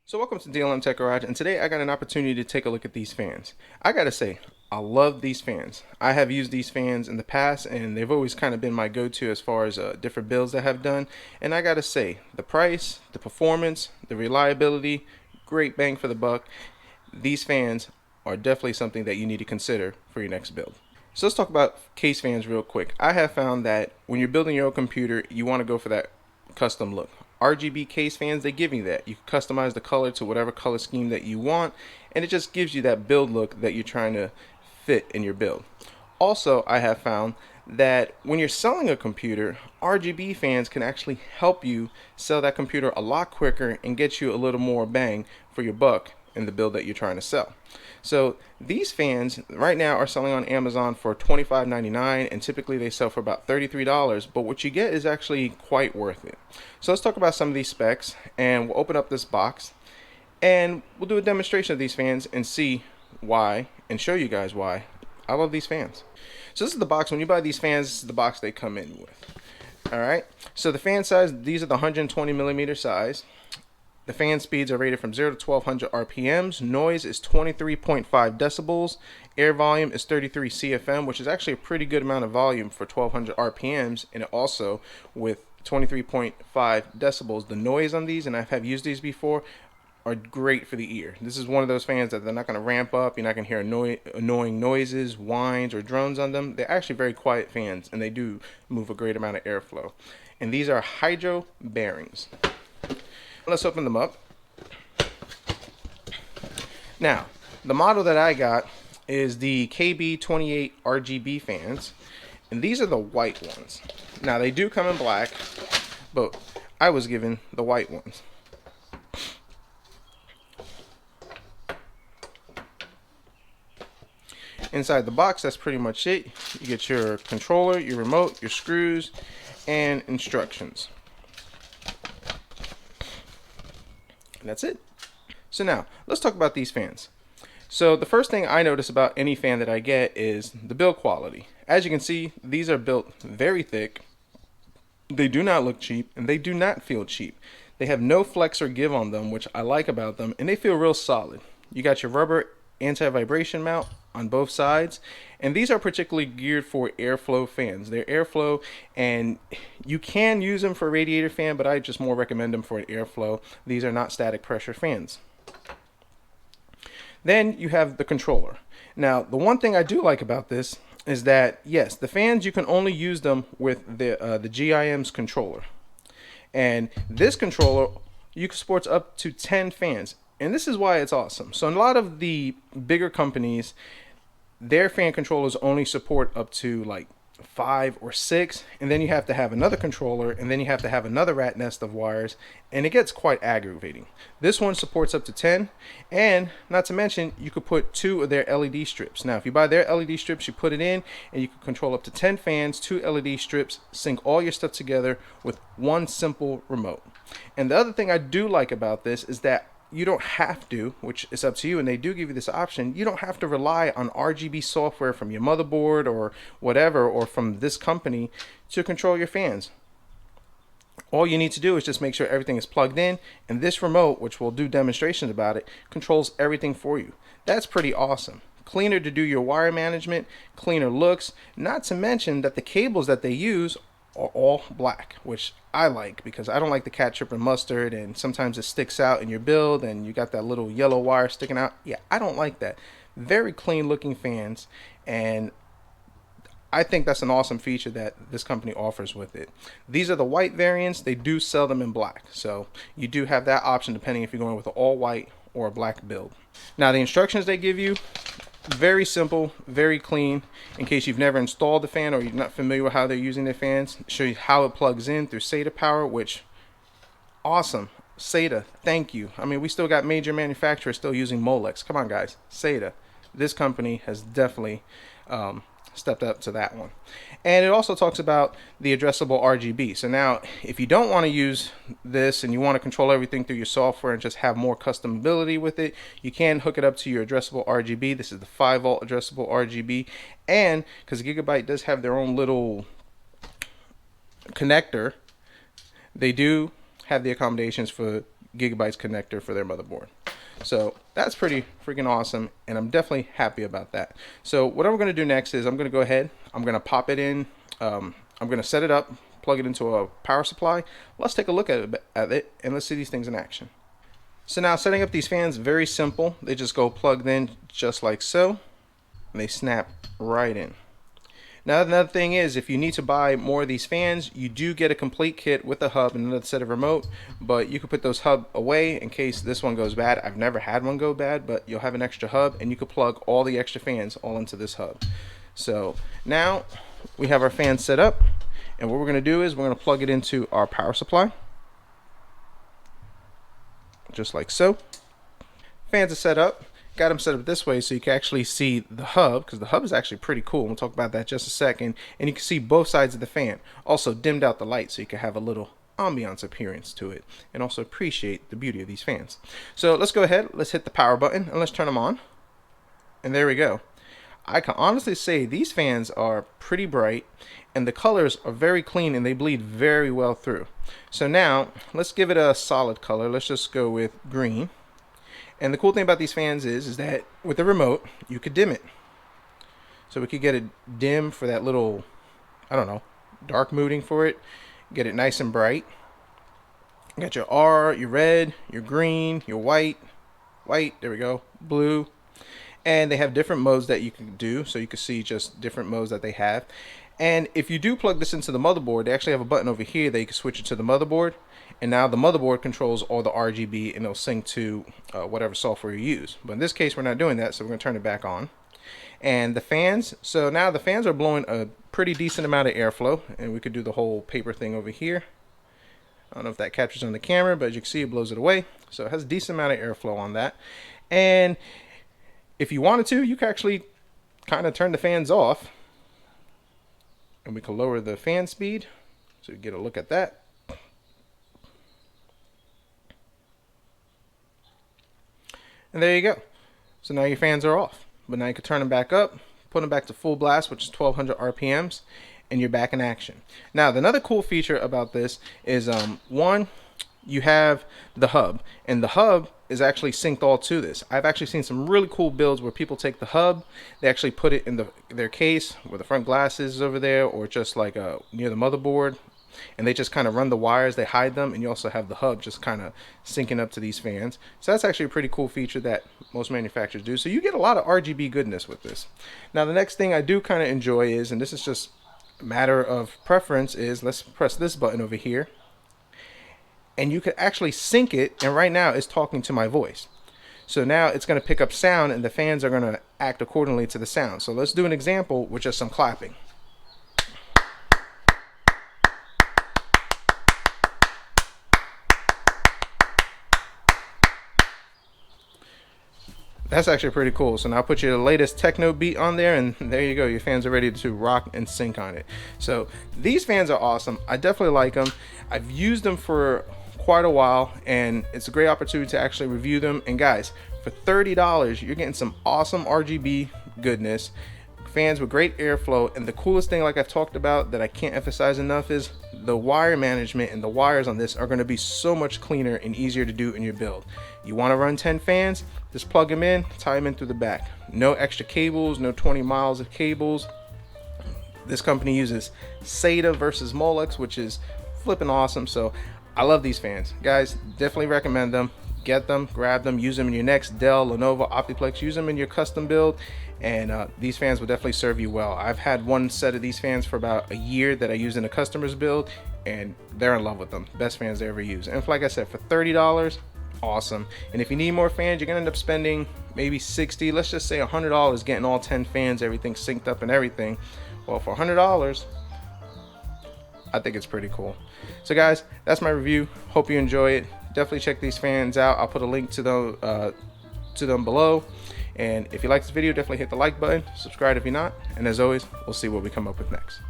So welcome to DLM Tech Garage, and today I got an opportunity to take a look at these fans. I gotta say, I love these fans. I have used these fans in the past, and they've always kind of been my go-to as far as different builds I have done. And I gotta say, the price, the performance, the reliability, great bang for the buck. These fans are definitely something that you need to consider for your next build. So let's talk about case fans real quick. I have found that when you're building your own computer, you want to go for that custom look. RGB case fans, they give you that. You can customize the color to whatever color scheme that you want, and it just gives you that build look that you're trying to fit in your build. Also, I have found that when you're selling a computer, RGB fans can actually help you sell that computer a lot quicker and get you a little more bang for your buck in the build that you're trying to sell. So these fans right now are selling on Amazon for $25.99, and typically they sell for about $33, but what you get is actually quite worth it. So let's talk about some of these specs, and we'll open up this box and we'll do a demonstration of these fans and see why, and show you guys why I love these fans. So this is the box. When you buy these fans, this is the box they come in with. Alright, so the fan size, these are the 120 millimeter size. The fan speeds are rated from 0 to 1200 RPMs. Noise is 23.5 decibels. Air volume is 33 CFM, which is actually a pretty good amount of volume for 1200 RPMs. And also with 23.5 decibels, the noise on these, and I have used these before, are great for the ear. This is one of those fans that they're not going to ramp up. You're not going to hear annoying noises, whines, or drones on them. They're actually very quiet fans, and they do move a great amount of airflow. And these are hydro bearings. Let's open them up. Now, the model that I got is the KB28 RGB fans, and these are the white ones. Now, they do come in black, but I was given the white ones. Inside the box, that's pretty much it. You get your controller, your remote, your screws, and instructions. And that's it. So now, let's talk about these fans. So the first thing I notice about any fan that I get is the build quality. As you can see, these are built very thick. They do not look cheap, and they do not feel cheap. They have no flex or give on them, which I like about them, and they feel real solid. You got your rubber anti-vibration mount on both sides, and these are particularly geared for airflow fans. They're airflow, and you can use them for a radiator fan, but I just more recommend them for an airflow. These are not static pressure fans. Then you have the controller. Now, the one thing I do like about this is that, yes, the fans, you can only use them with the GIM's controller. And this controller, you can support up to 10 fans. And this is why it's awesome. So in a lot of the bigger companies, their fan controllers only support up to like 5 or 6, and then you have to have another controller, and then you have to have another rat nest of wires, and it gets quite aggravating. This one supports up to 10, and not to mention, you could put 2 of their LED strips. Now, if you buy their LED strips, you put it in, and you can control up to 10 fans, 2 LED strips, sync all your stuff together with one simple remote. And the other thing I do like about this is that you don't have to, which is up to you, and they do give you this option, you don't have to rely on RGB software from your motherboard or whatever, or from this company to control your fans. All you need to do is just make sure everything is plugged in, and this remote, which we'll do demonstrations about it, controls everything for you. That's pretty awesome. Cleaner to do your wire management, cleaner looks, not to mention that the cables that they use are all black, which I like because I don't like the ketchup and mustard, and sometimes it sticks out in your build and you got that little yellow wire sticking out. Yeah, I don't like that. Very clean looking fans, and I think that's an awesome feature that this company offers with it. These are the white variants. They do sell them in black, so you do have that option depending if you're going with an all white or a black build. Now, the instructions they give you, very simple, very clean. In case you've never installed the fan or you're not familiar with how they're using their fans, show you how it plugs in through SATA power, which, awesome. SATA, thank you. I mean, we still got major manufacturers still using Molex. Come on, guys. SATA. This company has definitely stepped up to that one. And it also talks about the addressable RGB. So now, if you don't want to use this and you want to control everything through your software and just have more customability with it, you can hook it up to your addressable RGB. This is the 5-volt addressable RGB. And because Gigabyte does have their own little connector, they do have the accommodations for gigabytes connector for their motherboard. So that's pretty freaking awesome, and I'm definitely happy about that. So what I'm going to do next is I'm going to go ahead, I'm going to pop it in, I'm going to set it up, plug it into a power supply. Let's take a look at it and let's see these things in action. So now setting up these fans, very simple. They just go plugged in just like so, and they snap right in. Now another thing is, if you need to buy more of these fans, you do get a complete kit with a hub and another set of remote, but you can put those hub away in case this one goes bad. I've never had one go bad, but you'll have an extra hub and you can plug all the extra fans all into this hub. So now we have our fan set up, and what we're going to do is we're going to plug it into our power supply, just like so. Fans are set up. Got them set up this way so you can actually see the hub, because the hub is actually pretty cool. We'll talk about that in just a second. And you can see both sides of the fan. Also dimmed out the light so you can have a little ambiance appearance to it and also appreciate the beauty of these fans. So let's go ahead, let's hit the power button and let's turn them on. And there we go. I can honestly say these fans are pretty bright and the colors are very clean and they bleed very well through. So now let's give it a solid color. Let's just go with green. And the cool thing about these fans is that with the remote, you could dim it. So we could get it dim for that little, I don't know, dark mooding for it. Get it nice and bright. You got your R, your red, your green, your white, there we go, blue. And they have different modes that you can do. So you can see just different modes that they have. And if you do plug this into the motherboard, they actually have a button over here that you can switch it to the motherboard. And now the motherboard controls all the RGB and it'll sync to whatever software you use. But in this case, we're not doing that, so we're going to turn it back on. And the fans, so now the fans are blowing a pretty decent amount of airflow. And we could do the whole paper thing over here. I don't know if that captures on the camera, but as you can see, it blows it away. So it has a decent amount of airflow on that. And if you wanted to, you can actually kind of turn the fans off. And we can lower the fan speed so you get a look at that. And there you go. So now your fans are off. But now you can turn them back up, put them back to full blast, which is 1200 RPMs, and you're back in action. Now, another cool feature about this is, one, you have the hub. And the hub is actually synced all to this. I've actually seen some really cool builds where people take the hub, they actually put it in their case where the front glass is over there, or just like near the motherboard. And they just kind of run the wires, they hide them, and you also have the hub just kind of syncing up to these fans. So that's actually a pretty cool feature that most manufacturers do. So you get a lot of RGB goodness with this. Now the next thing I do kind of enjoy is, and this is just a matter of preference, is let's press this button over here. And you could actually sync it, and right now it's talking to my voice. So now it's going to pick up sound and the fans are going to act accordingly to the sound. So let's do an example with just some clapping. That's actually pretty cool. So now put your latest techno beat on there and there you go. Your fans are ready to rock and sync on it. So these fans are awesome. I definitely like them. I've used them for quite a while and it's a great opportunity to actually review them. And guys, for $30, you're getting some awesome RGB goodness, fans with great airflow, and the coolest thing, like I've talked about that I can't emphasize enough, is the wire management, and the wires on this are going to be so much cleaner and easier to do in your build. You want to run 10 fans, just plug them in, tie them in through the back. No extra cables, no 20 miles of cables. This company uses SATA versus Molex, which is flipping awesome. So I love these fans, guys. Definitely recommend them. Get them, grab them, use them in your next Dell, Lenovo, Optiplex. Use them in your custom build, and these fans will definitely serve you well. I've had one set of these fans for about a year that I used in a customer's build, and they're in love with them. Best fans they ever use. And like I said, for $30, awesome. And if you need more fans, you're gonna end up spending maybe $60, let's just say $100, getting all 10 fans, everything synced up and everything. Well, for $100, I think it's pretty cool. So guys, that's my review. Hope you enjoy it. Definitely check these fans out. I'll put a link to them below. And if you like this video, definitely hit the like button. Subscribe if you're not. And as always, we'll see what we come up with next.